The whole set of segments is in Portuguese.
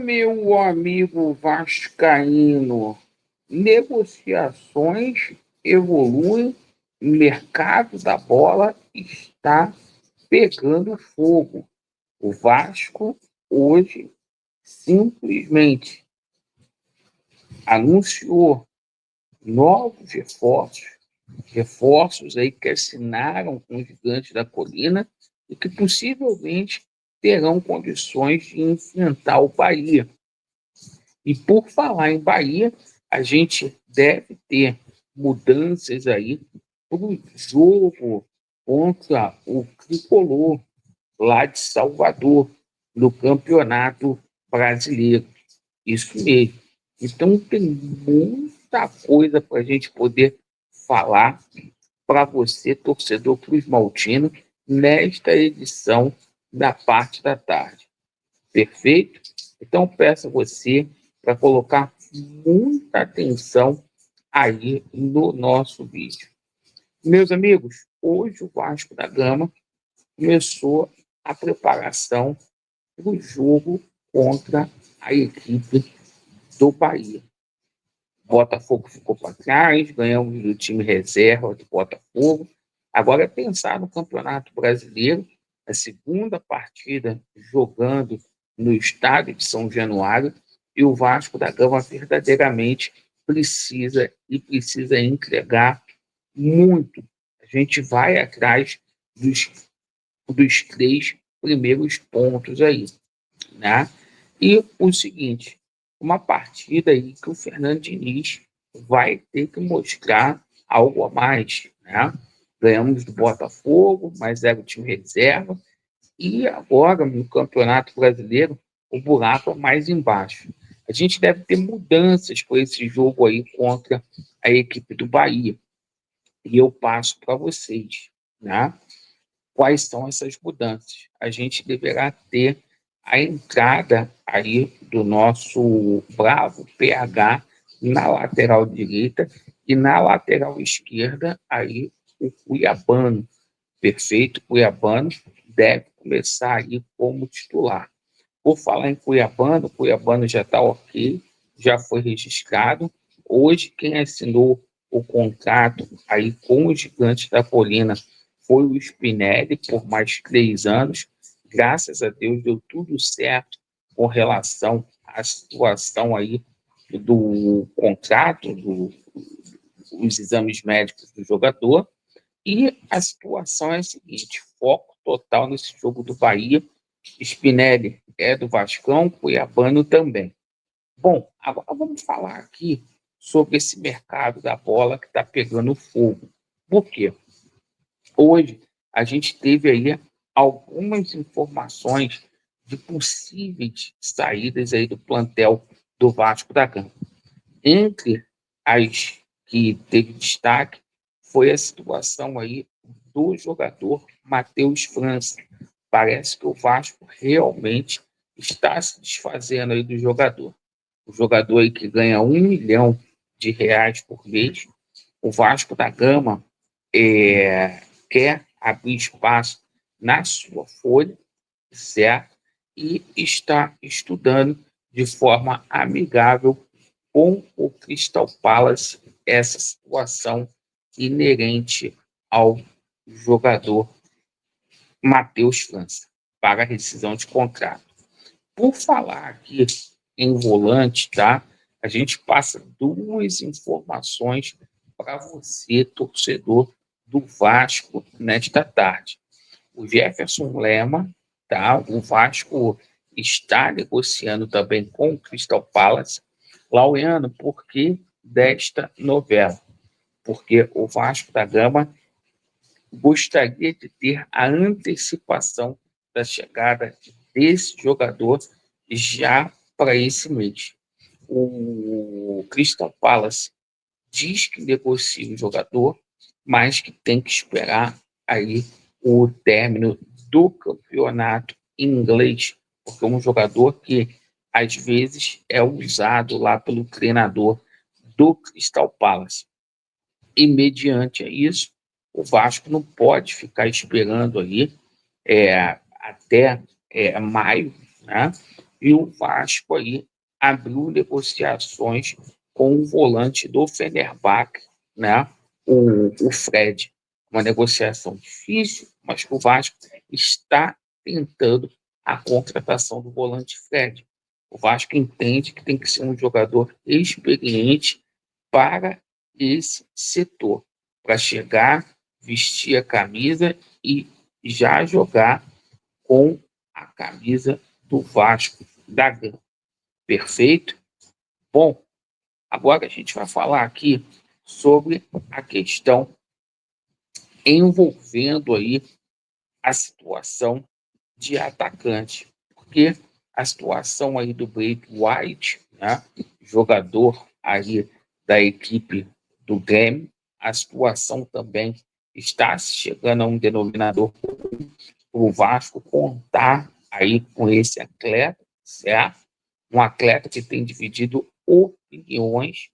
meu amigo vascaíno, negociações evoluem, o mercado da bola está pegando fogo. O Vasco hoje simplesmente anunciou novos reforços aí que assinaram com os gigantes da colina e que possivelmente terão condições de enfrentar o Bahia. E por falar em Bahia, a gente deve ter mudanças aí para o jogo contra o Tricolor lá de Salvador, no Campeonato Brasileiro. Isso mesmo. Então tem muita coisa para a gente poder falar para você, torcedor Cruz Maltino, nesta edição da parte da tarde. Perfeito? Então peço a você para colocar muita atenção aí no nosso vídeo. Meus amigos, hoje o Vasco da Gama começou a preparação para o jogo contra a equipe do Bahia. Botafogo ficou para trás, ganhamos do time reserva do Botafogo. Agora é pensar no Campeonato Brasileiro, a segunda partida jogando no estádio de São Januário, e o Vasco da Gama verdadeiramente precisa entregar muito. A gente vai atrás dos 3 primeiros pontos aí, né? E o seguinte, uma partida aí que o Fernando Diniz vai ter que mostrar algo a mais, né? Ganhamos do Botafogo, mas era o time reserva, e agora no Campeonato Brasileiro o buraco é mais embaixo. A gente deve ter mudanças para esse jogo aí contra a equipe do Bahia. E eu passo para vocês, né? Quais são essas mudanças? A gente deverá ter a entrada aí do nosso bravo PH na lateral direita e na lateral esquerda aí o Cuiabano. Perfeito, Cuiabano deve começar aí como titular. Por falar em Cuiabano, Cuiabano já está ok, já foi registrado. Hoje quem assinou o contrato aí com os Gigantes da Colina foi o Spinelli por mais 3 anos. Graças a Deus deu tudo certo com relação à situação aí do contrato, dos exames médicos do jogador. E a situação é a seguinte: foco total nesse jogo do Bahia. Spinelli é do Vascão, Cuiabano também. Bom, agora vamos falar aqui sobre esse mercado da bola que está pegando fogo. Por quê? Hoje a gente teve aí algumas informações de possíveis saídas aí do plantel do Vasco da Gama. Entre as que teve destaque foi a situação aí do jogador Matheus França. Parece que o Vasco realmente está se desfazendo aí do jogador. O jogador aí que ganha R$ 1 milhão por mês. O Vasco da Gama quer abrir espaço na sua folha, certo? E está estudando de forma amigável com o Crystal Palace essa situação inerente ao jogador Matheus França para a rescisão de contrato. Por falar aqui em volante, tá? A gente passa 2 informações para você, torcedor do Vasco, nesta tarde. O Jefferson Lema, tá? O Vasco está negociando também com o Crystal Palace. Laureano, por que desta novela? Porque o Vasco da Gama gostaria de ter a antecipação da chegada desse jogador já para esse mês. O Crystal Palace diz que negocia o jogador, mas que tem que esperar aí o término do campeonato inglês, porque é um jogador que às vezes é usado lá pelo treinador do Crystal Palace. E mediante isso, o Vasco não pode ficar esperando aí até maio, né, e o Vasco aí abriu negociações com o volante do Fenerbahçe, né? O Fred. Uma negociação difícil, mas que o Vasco está tentando a contratação do volante Fred. O Vasco entende que tem que ser um jogador experiente para esse setor, para chegar, vestir a camisa e já jogar com a camisa do Vasco da Gama. Perfeito? Bom, agora a gente vai falar aqui sobre a questão envolvendo aí a situação de atacante, porque a situação aí do Blake White, né, jogador aí da equipe do Grêmio, a situação também está chegando a um denominador comum, o Vasco contar aí com esse atleta, certo? Um atleta que tem dividido opiniões.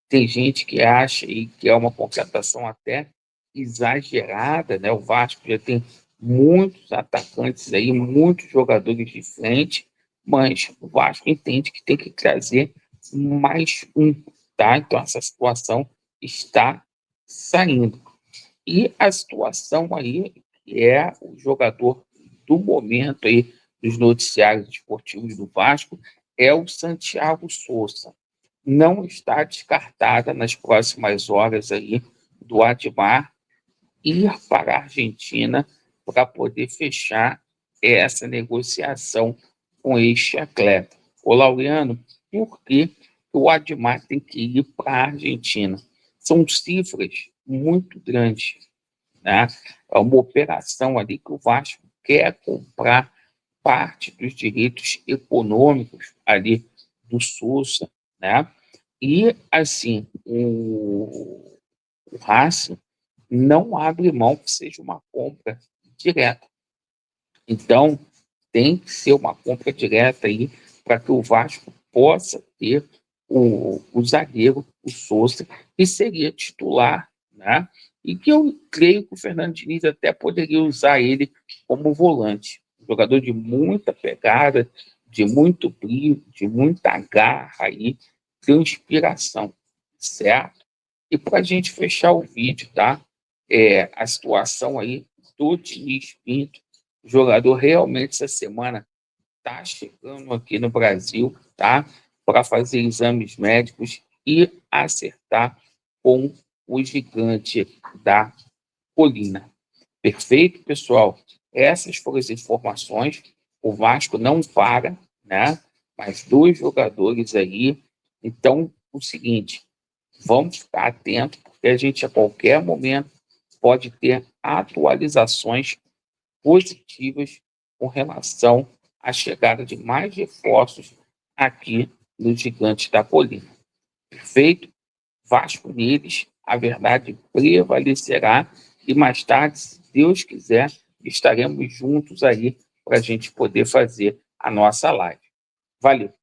Tem gente que acha aí que é uma contratação até exagerada, né? O Vasco já tem muitos atacantes aí, muitos jogadores de frente, mas o Vasco entende que tem que trazer mais um, tá? Então essa situação está saindo. E a situação aí, que é o jogador do momento aí dos noticiários esportivos do Vasco, é o Santiago Souza. Não está descartada nas próximas horas aí do Admar ir para a Argentina para poder fechar essa negociação com este atleta. Ô, Laureano, por que o Admar tem que ir para a Argentina? São cifras muito grandes, né? É uma operação ali que o Vasco quer comprar parte dos direitos econômicos ali do Souza, né? E, assim, o Racing não abre mão que seja uma compra direta. Então, tem que ser uma compra direta aí para que o Vasco possa ter o zagueiro, o Souza, que seria titular, né? E que eu creio que o Fernando Diniz até poderia usar ele como volante. Um jogador de muita pegada, de muito brilho, de muita garra aí, transpiração, certo? E para a gente fechar o vídeo, tá? A situação aí do Diniz Pinto, o jogador realmente essa semana está chegando aqui no Brasil, tá? Para fazer exames médicos e acertar com o gigante da colina. Perfeito, pessoal? Essas foram as informações. O Vasco não para, né? Mais dois jogadores aí. Então, o seguinte, vamos ficar atentos, porque a gente a qualquer momento pode ter atualizações positivas com relação à chegada de mais reforços aqui no Gigante da Colina. Perfeito? Vasco neles, a verdade prevalecerá e mais tarde, se Deus quiser, estaremos juntos aí para a gente poder fazer a nossa live. Valeu!